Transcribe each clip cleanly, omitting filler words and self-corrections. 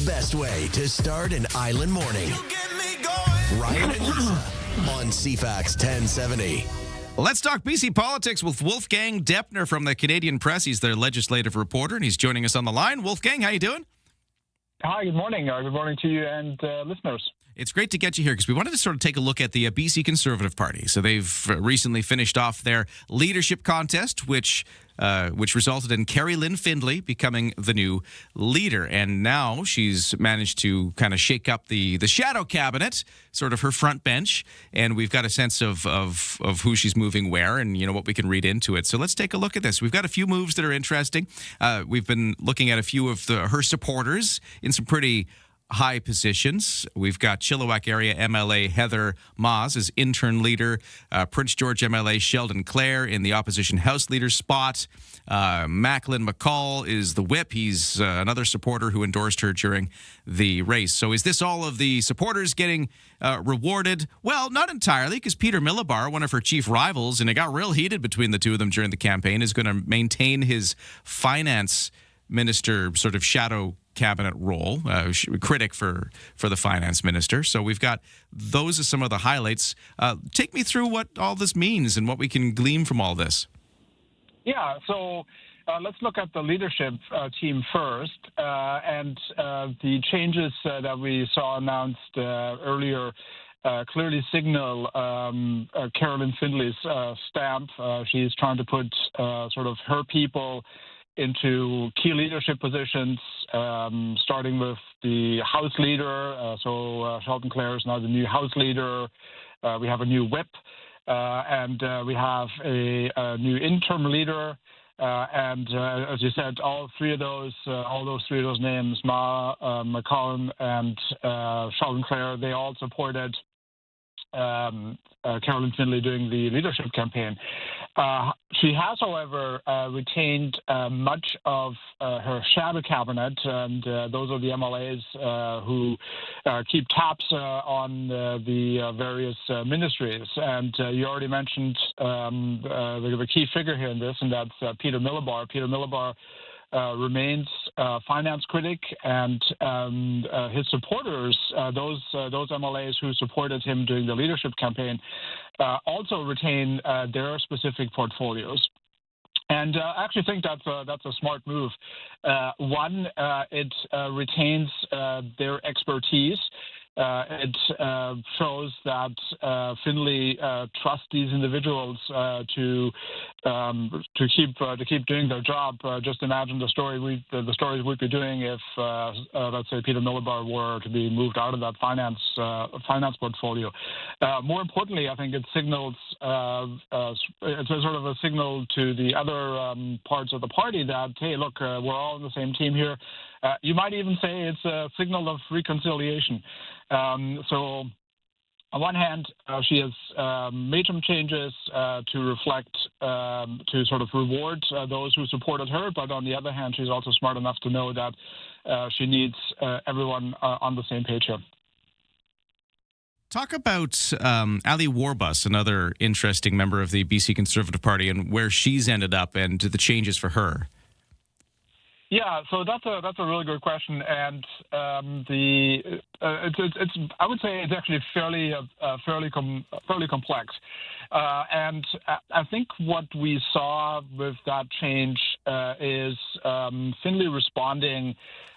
The best way to start an island morning. Ryan and Lisa on CFAX 1070. Let's talk BC politics with Wolfgang Depner from the Canadian Press. He's their legislative reporter, and he's joining us on the line. Wolfgang, how you doing? Hi, good morning. Good morning to you and listeners. It's great to get you here because we wanted to sort of take a look at the BC Conservative Party. So they've recently finished off their leadership contest, which resulted in Kerry Lynne-Findlay becoming the new leader. And now she's managed to kind of shake up the shadow cabinet, sort of her front bench. And we've got a sense of who she's moving where and, you know, what we can read into it. So let's take a look at this. We've got a few moves that are interesting. We've been looking at a few of her supporters in some pretty high positions. We've got Chilliwack area MLA Heather Maahs as intern leader, Prince George MLA Sheldon Clare in the opposition House leader spot. Macklin McCall is the whip. He's another supporter who endorsed her during the race. So is this all of the supporters getting rewarded? Well, not entirely, because Peter Milobar, one of her chief rivals, and it got real heated between the two of them during the campaign, is going to maintain his finance minister sort of shadow cabinet role, critic for the finance minister. So we've got those are some of the highlights. Take me through what all this means and what we can glean from all this. Yeah, so let's look at the leadership team first. And the changes that we saw announced earlier clearly signal Kerry Lynne-Findlay's stamp. She's trying to put sort of her people into key leadership positions, starting with the House leader. So Sheldon Clare is now the new House leader. We have a new whip, and we have a new interim leader. And as you said, all those three of those names, McCollum, and Sheldon Clare, they all supported Kerry Lynne-Findlay during the leadership campaign. She has, however, retained much of her shadow cabinet, and those are the MLAs who keep tabs on the various ministries. And you already mentioned the key figure here in this, and that's Peter Milobar. Peter Milobar remains finance critic, and his supporters, those MLAs who supported him during the leadership campaign, also retain their specific portfolios. And I actually think that's a smart move. One, it retains their expertise. It shows that Findlay trusts these individuals to keep doing their job. Just imagine the stories we'd be doing if, let's say, Peter Milobar were to be moved out of that finance portfolio. More importantly, I think it signals it's a sort of a signal to the other parts of the party that, hey, look, we're all on the same team here. You might even say it's a signal of reconciliation. So on one hand, she has made some changes to reflect, to sort of reward those who supported her. But on the other hand, she's also smart enough to know that she needs everyone on the same page here. Talk about Ali Warbus, another interesting member of the BC Conservative Party, and where she's ended up and the changes for her. Yeah, so that's a really good question, and it's I would say it's actually fairly complex, and I think what we saw with that change is Findlay responding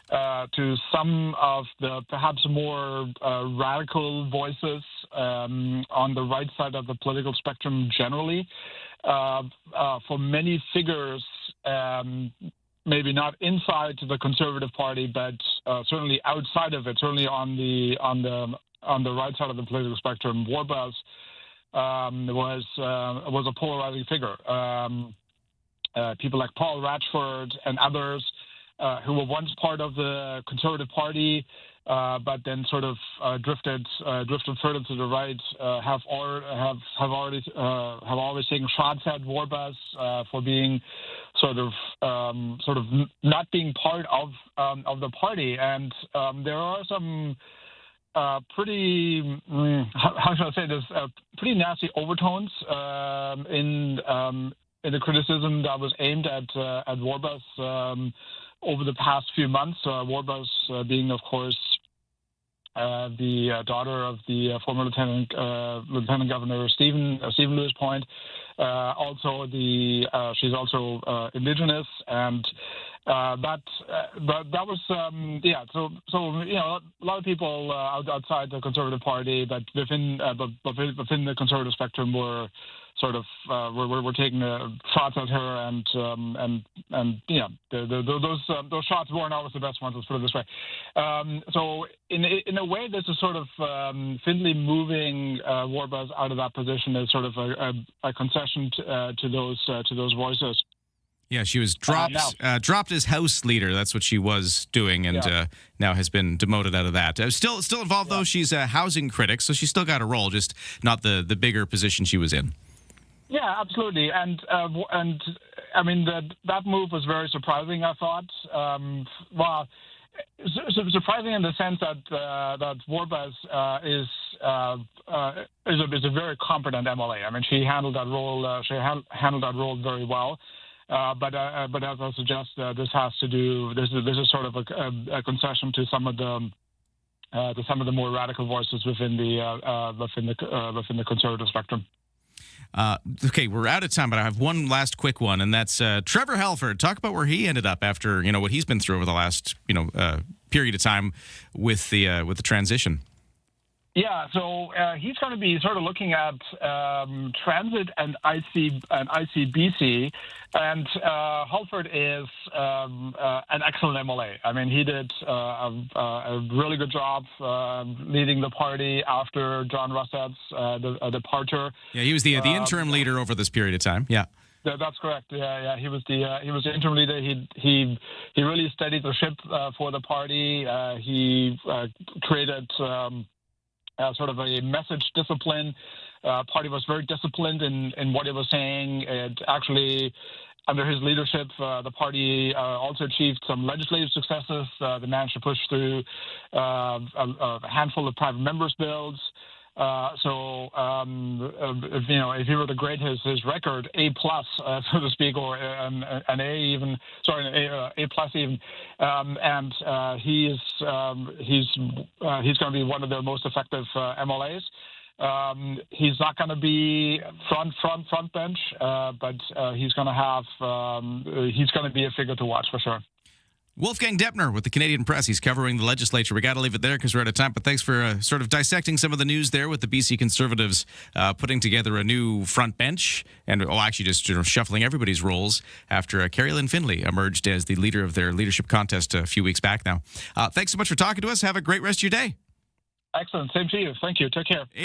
to some of the perhaps more radical voices on the right side of the political spectrum generally. For many figures, maybe not inside the Conservative Party, but certainly outside of it, certainly on the right side of the political spectrum, Warbus was a polarizing figure. People like Paul Ratchford and others who were once part of the Conservative Party, but then sort of drifted further to the right, have always taken shots at Warbus for being sort of not being part of the party, and there are some pretty how should I say this? Pretty nasty overtones in the criticism that was aimed at Warbus over the past few months. Warbus being, of course, the daughter of the former Lieutenant Governor Stephen Lewis Point. She's also indigenous, and that was a lot of people outside the Conservative Party, but within the Conservative spectrum were sort of we're taking shots at her, and those shots weren't always the best ones. Let's put it this way. So in a way, this is sort of Findlay moving Warbus out of that position as sort of a concession to those voices. Yeah, she was dropped as House Leader. That's what she was doing, and now has been demoted out of that. Still involved, though. She's a housing critic, so she's still got a role, just not the bigger position she was in. Yeah, absolutely, and I mean that move was very surprising. I thought, surprising in the sense that Warbus is a very competent MLA. I mean, she handled that role. Handled that role very well. But as I suggest, this is sort of a concession to some of the more radical voices within the Conservative spectrum. Okay, we're out of time, but I have one last quick one, and that's Trevor Halford. Talk about where he ended up after what he's been through over the last period of time with the transition. Yeah, so he's going to be sort of looking at transit and ICBC, and Halford is an excellent MLA. I mean, he did a really good job leading the party after John Russett's departure. Yeah, he was the interim leader over this period of time. Yeah. That's correct. Yeah. He was the interim leader. He really steadied the ship for the party. He created sort of a message discipline. Party was very disciplined in what it was saying. It actually, under his leadership, the party also achieved some legislative successes. They managed to push through a handful of private members' bills. If he were to grade his record A plus, so to speak, or an A even, A plus even, and he's going to be one of their most effective MLAs. He's not going to be front bench, but he's going to be a figure to watch for sure. Wolfgang Depner with the Canadian Press. He's covering the legislature. We got to leave it there because we're out of time. But thanks for sort of dissecting some of the news there with the BC Conservatives putting together a new front bench and actually just shuffling everybody's roles after Kerry Lynne-Findlay emerged as the leader of their leadership contest a few weeks back now. Thanks so much for talking to us. Have a great rest of your day. Excellent. Same to you. Thank you. Take care.